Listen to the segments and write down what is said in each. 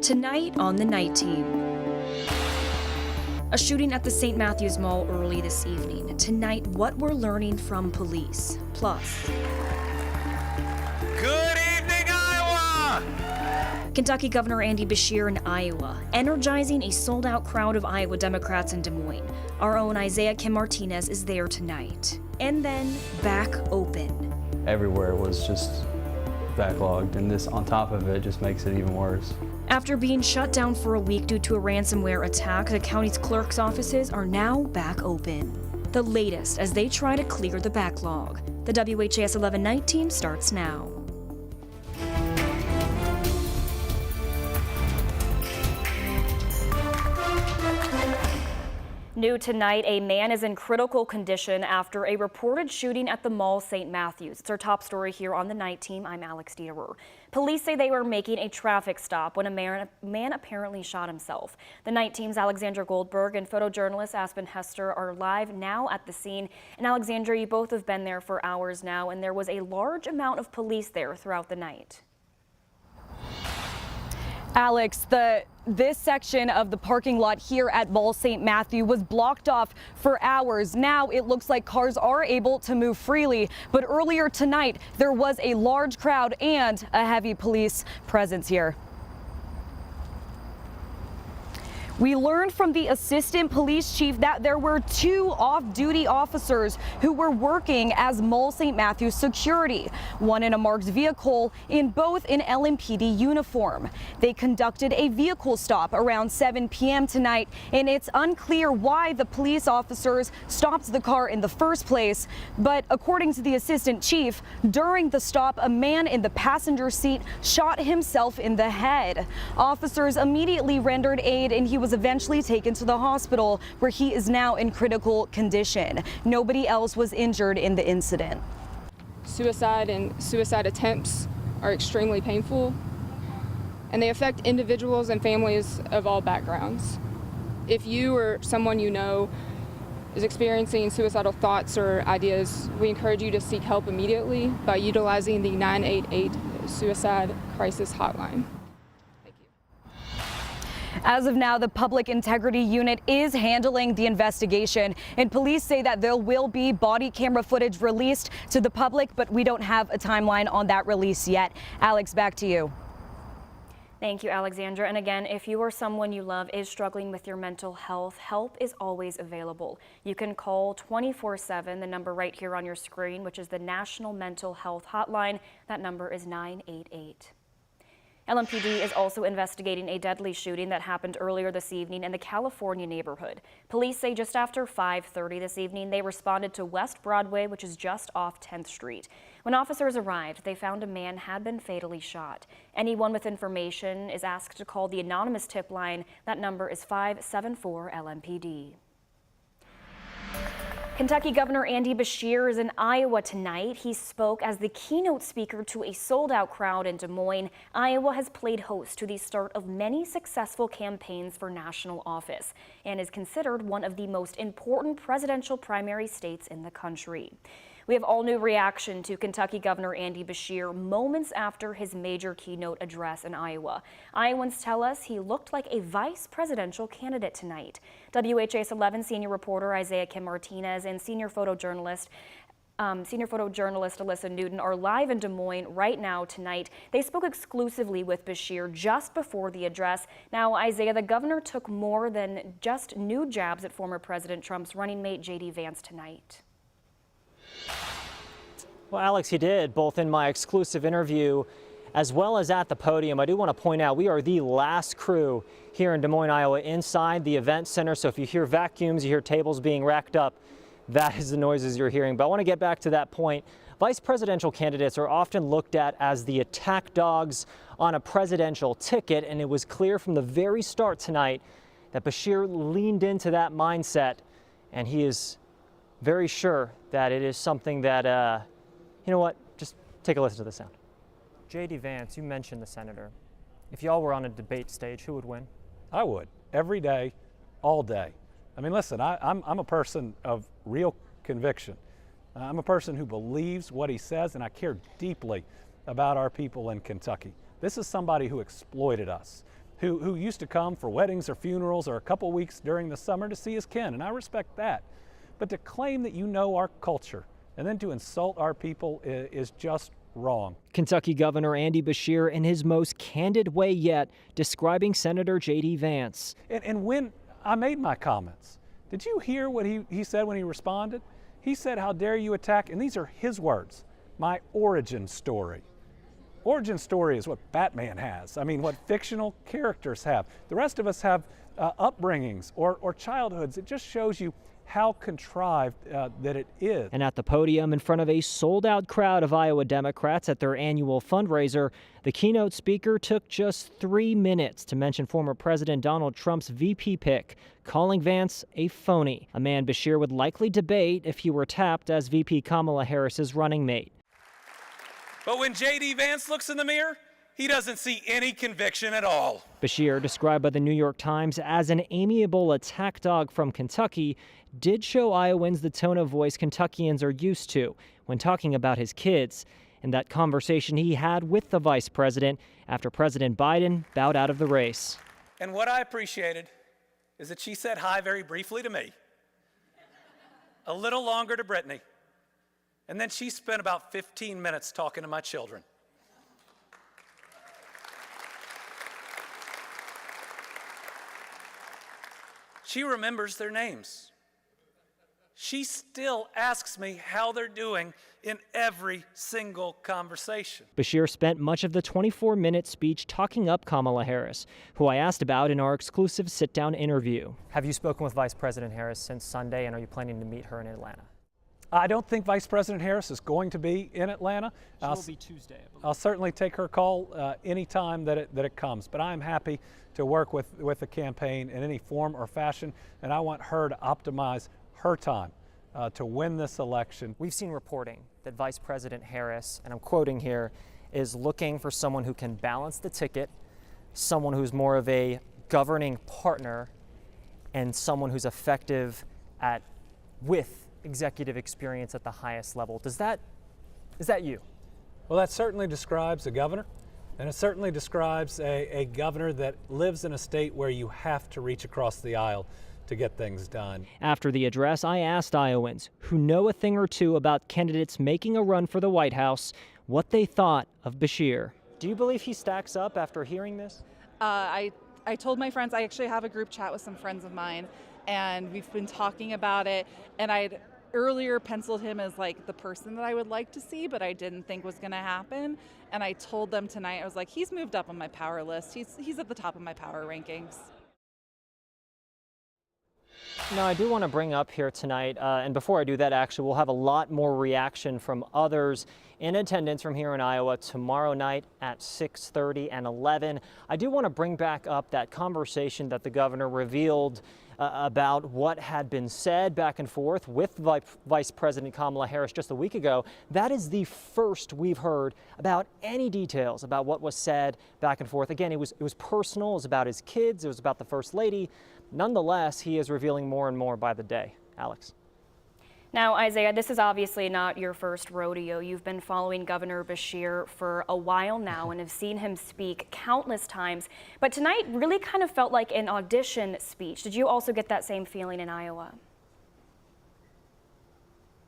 Tonight on the Night Team. A shooting at the St. Matthews Mall early this evening. Tonight, what we're learning from police. Plus, good evening, Iowa! Kentucky Governor Andy Beshear in Iowa, energizing a sold-out crowd of Iowa Democrats in Des Moines. Our own Isaiah Kim Martinez is there tonight. And then, back open. Everywhere was just backlogged, and this on top of it just makes it even worse. After being shut down for a week due to a ransomware attack, the county's clerk's offices are now back open. The latest as they try to clear the backlog. The WHAS11 Night Team starts now. New tonight, a man is in critical condition after a reported shooting at the mall St. Matthews. It's our top story here on the Night Team. I'm Alex Dieterer. Police say they were making a traffic stop when a man apparently shot himself. The Night Team's Alexandra Goldberg and photojournalist Aspen Hester are live now at the scene. And Alexandra, you both have been there for hours now, and there was a large amount of police there throughout the night. Alex, this section of the parking lot here at Mall St. Matthew was blocked off for hours. Now it looks like cars are able to move freely, but earlier tonight there was a large crowd and a heavy police presence here. We learned from the assistant police chief that there were 2 off-duty officers who were working as Mall St. Matthews security, one in a marked vehicle in both an LMPD uniform. They conducted a vehicle stop around 7 p.m. tonight, and it's unclear why the police officers stopped the car in the first place. But according to the assistant chief, during the stop, a man in the passenger seat shot himself in the head. Officers immediately rendered aid, and he was eventually taken to the hospital where he is now in critical condition. Nobody else was injured in the incident. Suicide and suicide attempts are extremely painful, and they affect individuals and families of all backgrounds. If you or someone you know is experiencing suicidal thoughts or ideas, we encourage you to seek help immediately by utilizing the 988 Suicide Crisis Hotline. As of now, the Public Integrity Unit is handling the investigation, and police say that there will be body camera footage released to the public, but we don't have a timeline on that release yet. Alex, back to you. Thank you, Alexandra. And again, if you or someone you love is struggling with your mental health, help is always available. You can call 24/7, the number right here on your screen, which is the National Mental Health Hotline. That number is 988. LMPD is also investigating a deadly shooting that happened earlier this evening in the California neighborhood. Police say just after 5:30 this evening, they responded to West Broadway, which is just off 10th Street. When officers arrived, they found a man had been fatally shot. Anyone with information is asked to call the anonymous tip line. That number is 574 LMPD. Kentucky Governor Andy Beshear is in Iowa tonight. He spoke as the keynote speaker to a sold-out crowd in Des Moines. Iowa has played host to the start of many successful campaigns for national office and is considered one of the most important presidential primary states in the country. We have all new reaction to Kentucky Governor Andy Beshear moments after his major keynote address in Iowa. Iowans tell us he looked like a vice presidential candidate tonight. WHAS11 senior reporter Isaiah Kim Martinez and senior photojournalist Alyssa Newton are live in Des Moines right now tonight. They spoke exclusively with Beshear just before the address. Now, Isaiah, the governor took more than just new jabs at former President Trump's running mate J.D. Vance tonight. Well, Alex, he did, both in my exclusive interview as well as at the podium. I do want to point out we are the last crew here in Des Moines, Iowa, inside the event center. So if you hear vacuums, you hear tables being racked up, that is the noises you're hearing. But I want to get back to that point. Vice presidential candidates are often looked at as the attack dogs on a presidential ticket, and it was clear from the very start tonight that Beshear leaned into that mindset, and he is very sure that it is something that, you know what, just take a listen to the sound. J.D. Vance, you mentioned the senator. If y'all were on a debate stage, who would win? I would, every day, all day. I mean, listen, I'm a person of real conviction. I'm a person who believes what he says, and I care deeply about our people in Kentucky. This is somebody who exploited us. who used to come for weddings or funerals or a couple weeks during the summer to see his kin, and I respect that. But to claim that you know our culture and then to insult our people is just wrong. Kentucky Governor Andy Beshear, in his most candid way yet, describing Senator J.D. Vance. And when I made my comments, did you hear what he said when he responded? He said, "How dare you attack," and these are his words, "my origin story." Origin story is what Batman has. I mean, what fictional characters have. The rest of us have upbringings or childhoods. It just shows you how contrived that it is. And at the podium, in front of a sold-out crowd of Iowa Democrats at their annual fundraiser, the keynote speaker took just 3 minutes to mention former President Donald Trump's VP pick, calling Vance a phony, a man Beshear would likely debate if he were tapped as VP Kamala Harris's running mate. But when J.D. Vance looks in the mirror, he doesn't see any conviction at all. Beshear, described by the New York Times as an amiable attack dog from Kentucky, did show Iowans the tone of voice Kentuckians are used to when talking about his kids, in that conversation he had with the vice president after President Biden bowed out of the race. And what I appreciated is that she said hi very briefly to me, a little longer to Brittany, and then she spent about 15 minutes talking to my children. She remembers their names. She still asks me how they're doing in every single conversation. Beshear spent much of the 24-minute speech talking up Kamala Harris, who I asked about in our exclusive sit-down interview. Have you spoken with Vice President Harris since Sunday, and are you planning to meet her in Atlanta? I don't think Vice President Harris is going to be in Atlanta. She will be Tuesday, I believe. I'll certainly take her call anytime that it comes, but I'm happy to work with the campaign in any form or fashion, and I want her to optimize her time to win this election. We've seen reporting that Vice President Harris, and I'm quoting here, is looking for someone who can balance the ticket, someone who's more of a governing partner, and someone who's effective with executive experience at the highest level. Is that you? Well, that certainly describes a governor, and it certainly describes a governor that lives in a state where you have to reach across the aisle to get things done. After the address, I asked Iowans who know a thing or two about candidates making a run for the White House what they thought of Beshear. Do you believe he stacks up after hearing this? I told my friends, I actually have a group chat with some friends of mine, and we've been talking about it, and I'd earlier penciled him as like the person that I would like to see, but I didn't think was going to happen. And I told them tonight, I was like, he's moved up on my power list. He's at the top of my power rankings. Now, I do want to bring up here tonight, and before I do that, actually, we'll have a lot more reaction from others in attendance from here in Iowa tomorrow night at 6:30 and 11. I do want to bring back up that conversation that the governor revealed about what had been said back and forth with Vice President Kamala Harris just a week ago. That is the first we've heard about any details about what was said back and forth. Again, it was personal. It was about his kids. It was about the First Lady. Nonetheless, he is revealing more and more by the day. Alex. Now, Isaiah, this is obviously not your first rodeo. You've been following Governor Beshear for a while now and have seen him speak countless times. But tonight really kind of felt like an audition speech. Did you also get that same feeling in Iowa?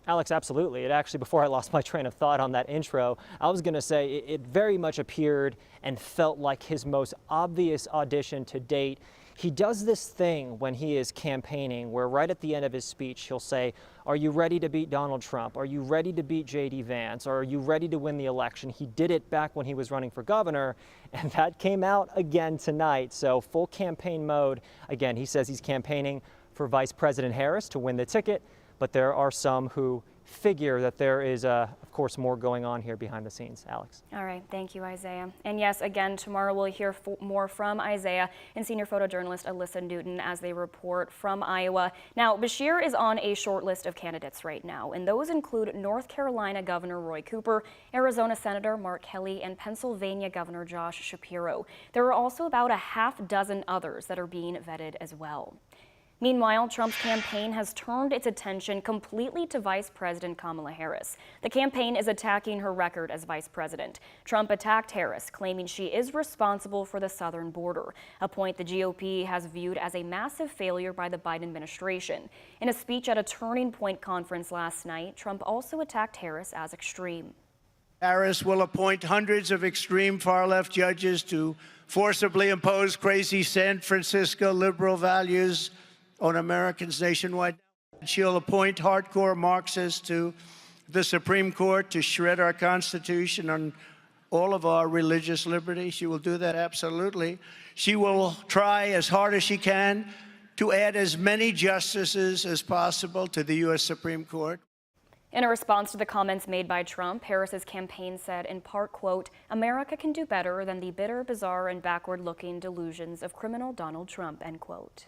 Alex, absolutely. It actually, before I lost my train of thought on that intro, I was going to say it very much appeared and felt like his most obvious audition to date. He does this thing when he is campaigning where right at the end of his speech he'll say, are you ready to beat Donald Trump? Are you ready to beat J.D. Vance? Or are you ready to win the election? He did it back when he was running for governor, and that came out again tonight. So full campaign mode. Again, he says he's campaigning for Vice President Harris to win the ticket, but there are some who figure that there is, of course, more going on here behind the scenes. Alex. All right. Thank you, Isaiah. And yes, again, tomorrow we'll hear more from Isaiah and senior photojournalist Alyssa Newton as they report from Iowa. Now, Beshear is on a short list of candidates right now, and those include North Carolina Governor Roy Cooper, Arizona Senator Mark Kelly, and Pennsylvania Governor Josh Shapiro. There are also about a half dozen others that are being vetted as well. Meanwhile, Trump's campaign has turned its attention completely to Vice President Kamala Harris. The campaign is attacking her record as vice president. Trump attacked Harris, claiming she is responsible for the southern border, a point the GOP has viewed as a massive failure by the Biden administration. In a speech at a Turning Point conference last night, Trump also attacked Harris as extreme. Harris will appoint hundreds of extreme far-left judges to forcibly impose crazy San Francisco liberal values on Americans nationwide. She'll appoint hardcore Marxists to the Supreme Court to shred our Constitution and all of our religious liberty. She will do that absolutely. She will try as hard as she can to add as many justices as possible to the U.S. Supreme Court. In a response to the comments made by Trump, Harris's campaign said in part, quote, "America can do better than the bitter, bizarre, and backward-looking delusions of criminal Donald Trump," end quote.